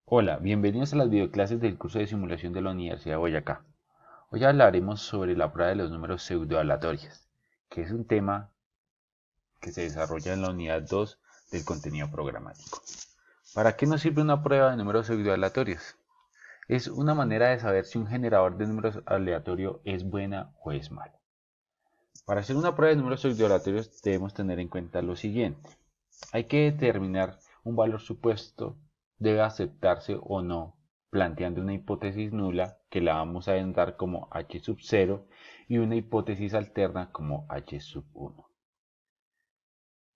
Hola, bienvenidos a las videoclases del curso de simulación de la Universidad de Boyacá. Hoy hablaremos sobre la prueba de los números pseudoaleatorios, que es un tema que se desarrolla en la unidad 2 del contenido programático. ¿Para qué nos sirve una prueba de números pseudoaleatorios? Es una manera de saber si un generador de números aleatorio es buena o es mala. Para hacer una prueba de números pseudoaleatorios debemos tener en cuenta lo siguiente. Hay que determinar un valor supuesto, debe aceptarse o no, planteando una hipótesis nula que la vamos a denotar como h sub 0 y una hipótesis alterna como h sub 1.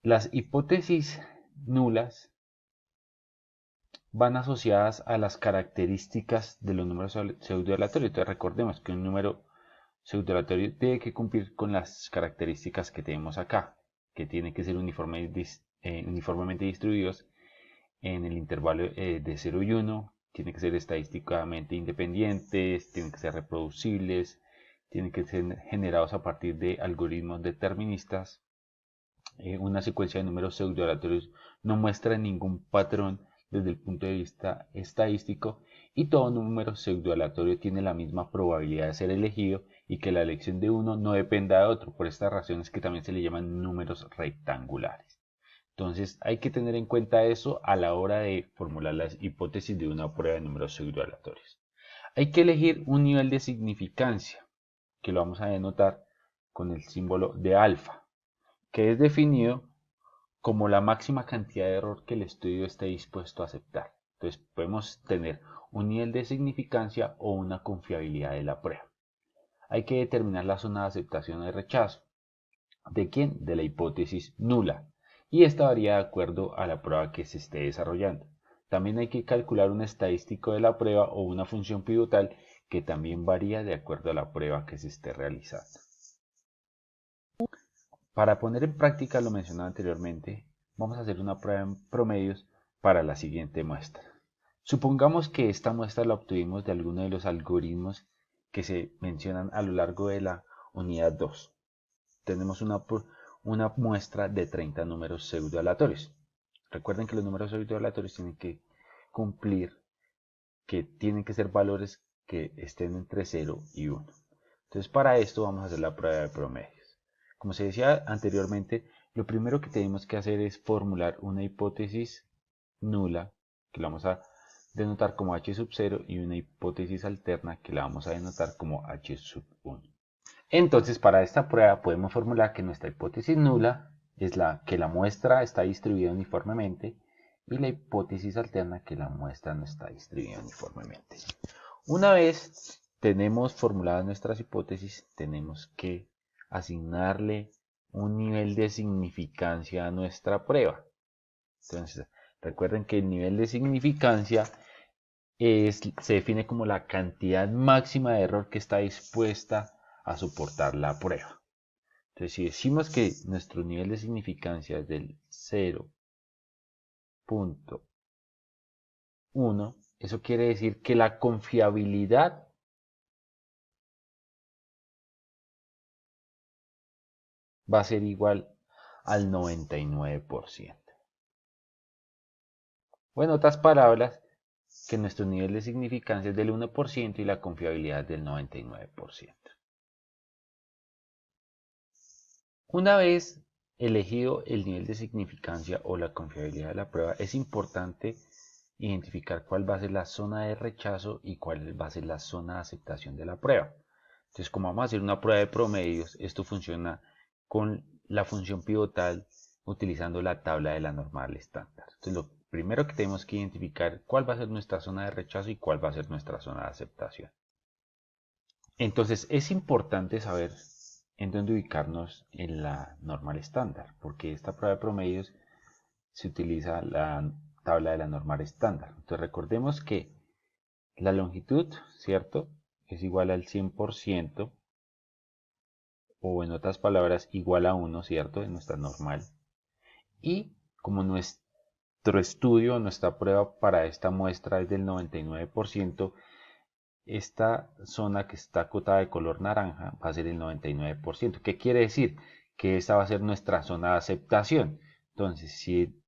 Las hipótesis nulas van asociadas a las características de los números pseudoaleatorios. Entonces recordemos que un número pseudoaleatorio debe que cumplir con las características que tenemos acá, que tiene que ser uniformemente distribuidos en el intervalo de 0 y 1, tienen que ser estadísticamente independientes, tienen que ser reproducibles, tienen que ser generados a partir de algoritmos deterministas. Una secuencia de números pseudoaleatorios no muestra ningún patrón desde el punto de vista estadístico y todo número pseudoaleatorio tiene la misma probabilidad de ser elegido y que la elección de uno no dependa de otro. Por estas razones que también se le llaman números rectangulares. Entonces hay que tener en cuenta eso a la hora de formular las hipótesis de una prueba de números pseudoaleatorios. Hay que elegir un nivel de significancia, que lo vamos a denotar con el símbolo de alfa, que es definido como la máxima cantidad de error que el estudio esté dispuesto a aceptar. Entonces podemos tener un nivel de significancia o una confiabilidad de la prueba. Hay que determinar la zona de aceptación o de rechazo. ¿De quién? De la hipótesis nula. Y esta varía de acuerdo a la prueba que se esté desarrollando. También hay que calcular un estadístico de la prueba o una función pivotal que también varía de acuerdo a la prueba que se esté realizando. Para poner en práctica lo mencionado anteriormente, vamos a hacer una prueba en promedios para la siguiente muestra. Supongamos que esta muestra la obtuvimos de alguno de los algoritmos que se mencionan a lo largo de la unidad 2. Tenemos una muestra de 30 números pseudoaleatorios. Recuerden que los números pseudoaleatorios tienen que cumplir, que tienen que ser valores que estén entre 0 y 1. Entonces para esto vamos a hacer la prueba de promedios. Como se decía anteriormente, lo primero que tenemos que hacer es formular una hipótesis nula, que la vamos a denotar como h sub 0, y una hipótesis alterna, que la vamos a denotar como h sub 1. Entonces, para esta prueba podemos formular que nuestra hipótesis nula es la que la muestra está distribuida uniformemente y la hipótesis alterna que la muestra no está distribuida uniformemente. Una vez tenemos formuladas nuestras hipótesis, tenemos que asignarle un nivel de significancia a nuestra prueba. Entonces, recuerden que el nivel de significancia se define como la cantidad máxima de error que está dispuesta a soportar la prueba. Entonces, si decimos que nuestro nivel de significancia es del 0.1, eso quiere decir que la confiabilidad va a ser igual al 99%. O en otras palabras, que nuestro nivel de significancia es del 1% y la confiabilidad del 99%. Una vez elegido el nivel de significancia o la confiabilidad de la prueba, es importante identificar cuál va a ser la zona de rechazo y cuál va a ser la zona de aceptación de la prueba. Entonces, como vamos a hacer una prueba de promedios, esto funciona con la función pivotal utilizando la tabla de la normal estándar. Entonces, lo primero que tenemos que identificar cuál va a ser nuestra zona de rechazo y cuál va a ser nuestra zona de aceptación. Entonces, es importante saber en dónde ubicarnos en la normal estándar, porque esta prueba de promedios se utiliza la tabla de la normal estándar. Entonces, recordemos que la longitud, ¿cierto?, es igual al 100%, o en otras palabras, igual a 1, ¿cierto?, en nuestra normal. Y como nuestro estudio, nuestra prueba para esta muestra es del 99%, esta zona que está acotada de color naranja va a ser el 99%. ¿Qué quiere decir? Que esta va a ser nuestra zona de aceptación. Entonces, si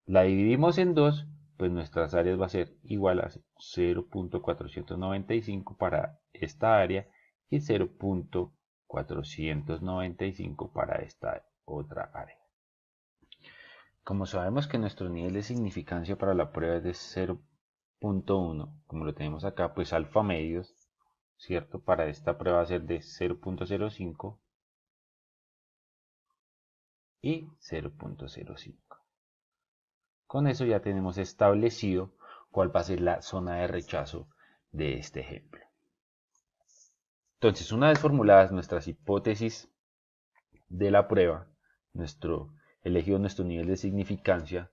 la dividimos en dos, pues nuestras áreas va a ser igual a 0.495 para esta área y 0.495 para esta otra área. Como sabemos que nuestro nivel de significancia para la prueba es de 0.1, como lo tenemos acá, pues alfa medios, ¿cierto? Para esta prueba va a ser de 0.05 y 0.05. Con eso ya tenemos establecido cuál va a ser la zona de rechazo de este ejemplo. Entonces, una vez formuladas nuestras hipótesis de la prueba, elegido nuestro nivel de significancia,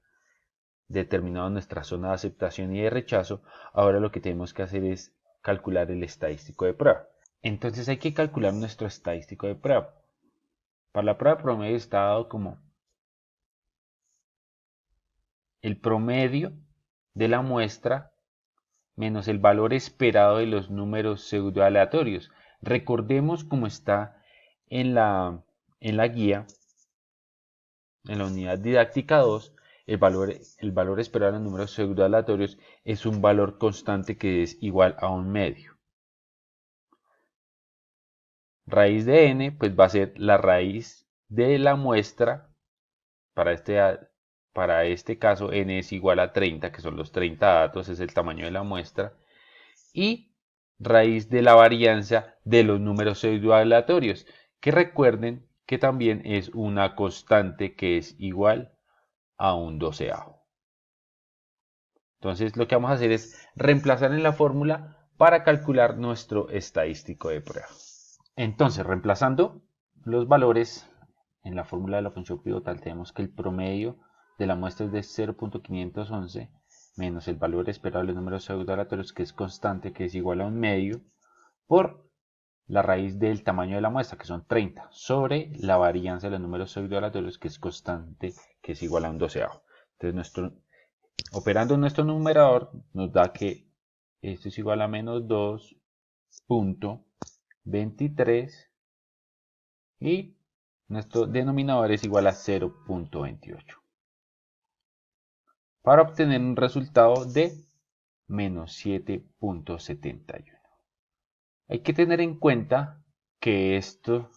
determinado nuestra zona de aceptación y de rechazo, ahora lo que tenemos que hacer es calcular el estadístico de prueba. Entonces hay que calcular nuestro estadístico de prueba. Para la prueba promedio está dado como el promedio de la muestra menos el valor esperado de los números pseudoaleatorios. Recordemos cómo está en la guía, en la unidad didáctica 2, el valor esperado de los números pseudoaleatorios es un valor constante que es igual a un medio. Raíz de n pues va a ser la raíz de la muestra, para este caso n es igual a 30, que son los 30 datos, es el tamaño de la muestra, y raíz de la varianza de los números pseudoaleatorios, que recuerden que también es una constante que es igual a un doceavo. Entonces lo que vamos a hacer es reemplazar en la fórmula para calcular nuestro estadístico de prueba. Entonces, reemplazando los valores en la fórmula de la función pivotal, tenemos que el promedio de la muestra es de 0.511 menos el valor esperado de los números pseudoaleatorios, que es constante, que es igual a un medio, por la raíz del tamaño de la muestra, que son 30, sobre la varianza de los números pseudoaleatorios, que es constante, que es igual a un doceavo. Entonces, operando en nuestro numerador, nos da que esto es igual a menos 2.23 y nuestro denominador es igual a 0.28. Para obtener un resultado de menos 7.71. Hay que tener en cuenta que esto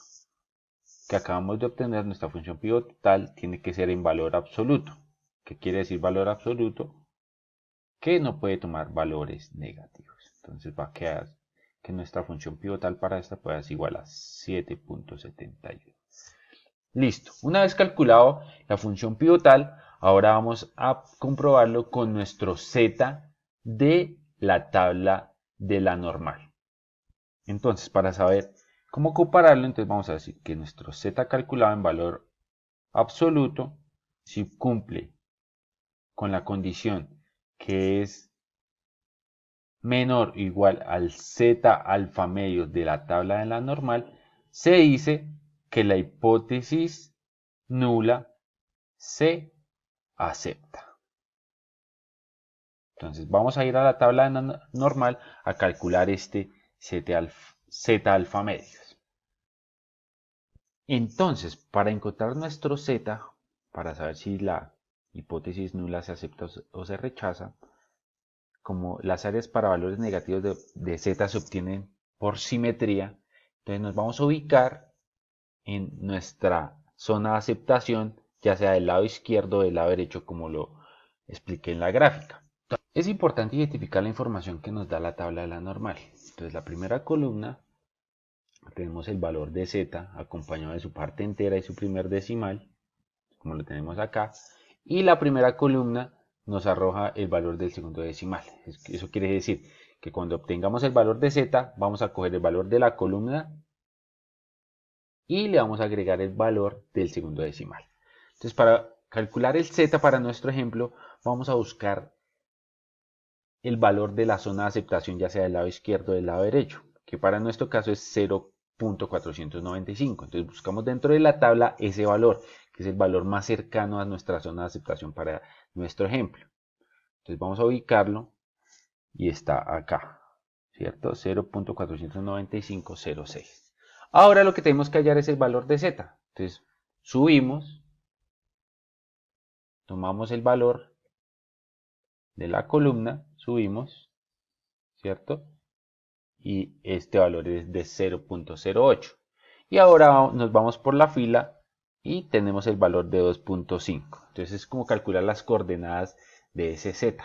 que acabamos de obtener, nuestra función pivotal, tiene que ser en valor absoluto. ¿Qué quiere decir valor absoluto? Que no puede tomar valores negativos. Entonces va a quedar que nuestra función pivotal para esta puede ser igual a 7.71. Listo. Una vez calculado la función pivotal, ahora vamos a comprobarlo con nuestro z de la tabla de la normal. Entonces, para saber cómo compararlo, entonces vamos a decir que nuestro z calculado en valor absoluto, si cumple con la condición que es menor o igual al z alfa medio de la tabla de la normal, se dice que la hipótesis nula se acepta. Entonces vamos a ir a la tabla normal a calcular este z alfa medios. Entonces, para encontrar nuestro z, para saber si la hipótesis nula se acepta o se rechaza, como las áreas para valores negativos de z se obtienen por simetría, entonces nos vamos a ubicar en nuestra zona de aceptación, ya sea del lado izquierdo o del lado derecho, como lo expliqué en la gráfica. Es importante identificar la información que nos da la tabla de la normal. Entonces, la primera columna tenemos el valor de z acompañado de su parte entera y su primer decimal, como lo tenemos acá, y la primera columna nos arroja el valor del segundo decimal. Eso quiere decir que cuando obtengamos el valor de z, vamos a coger el valor de la columna y le vamos a agregar el valor del segundo decimal. Entonces, para calcular el z para nuestro ejemplo, vamos a buscar el valor de la zona de aceptación, ya sea del lado izquierdo o del lado derecho, que para nuestro caso es 0.495. Entonces buscamos dentro de la tabla ese valor, que es el valor más cercano a nuestra zona de aceptación para nuestro ejemplo. Entonces vamos a ubicarlo y está acá, ¿cierto? 0.49506. Ahora lo que tenemos que hallar es el valor de z. Entonces subimos, tomamos el valor de la columna, subimos, ¿cierto? Y este valor es de 0.08. Y ahora nos vamos por la fila y tenemos el valor de 2.5. Entonces es como calcular las coordenadas de ese z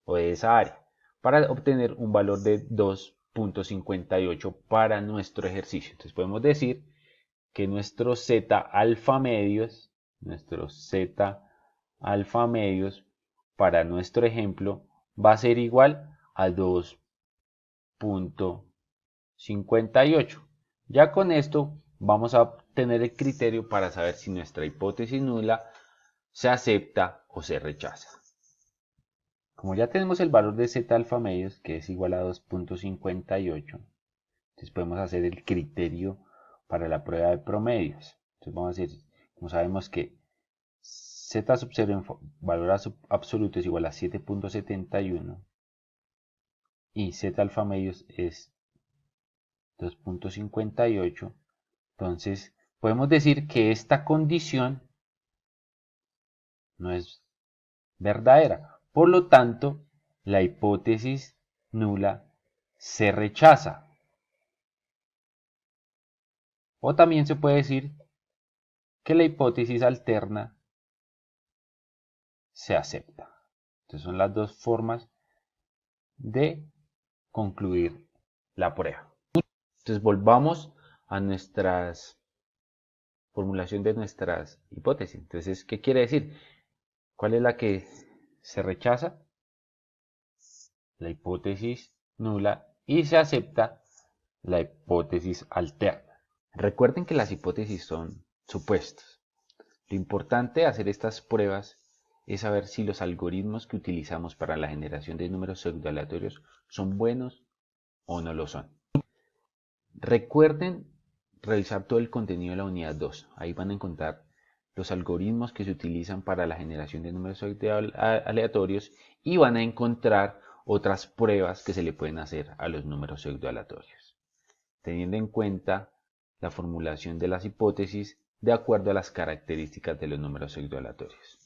o de esa área para obtener un valor de 2.58 para nuestro ejercicio. Entonces podemos decir que nuestro z alfa medios para nuestro ejemplo va a ser igual a 2.58. Ya con esto vamos a tener el criterio para saber si nuestra hipótesis nula se acepta o se rechaza. Como ya tenemos el valor de z alfa medios, que es igual a 2.58, entonces podemos hacer el criterio para la prueba de promedios. Entonces vamos a decir, como sabemos que z sub 0 en valor absoluto es igual a 7.71 y z alfa medios es 2.58, entonces podemos decir que esta condición no es verdadera. Por lo tanto, la hipótesis nula se rechaza. O también se puede decir que la hipótesis alterna se acepta. Entonces son las dos formas de concluir la prueba. Entonces volvamos a nuestras formulación de nuestras hipótesis. Entonces, ¿qué quiere decir? ¿Cuál es la que se rechaza? La hipótesis nula, y se acepta la hipótesis alterna. Recuerden que las hipótesis son supuestos. Lo importante de hacer estas pruebas es saber si los algoritmos que utilizamos para la generación de números pseudoaleatorios son buenos o no lo son. Recuerden revisar todo el contenido de la unidad 2. Ahí van a encontrar los algoritmos que se utilizan para la generación de números aleatorios y van a encontrar otras pruebas que se le pueden hacer a los números pseudoaleatorios, teniendo en cuenta la formulación de las hipótesis de acuerdo a las características de los números pseudoaleatorios.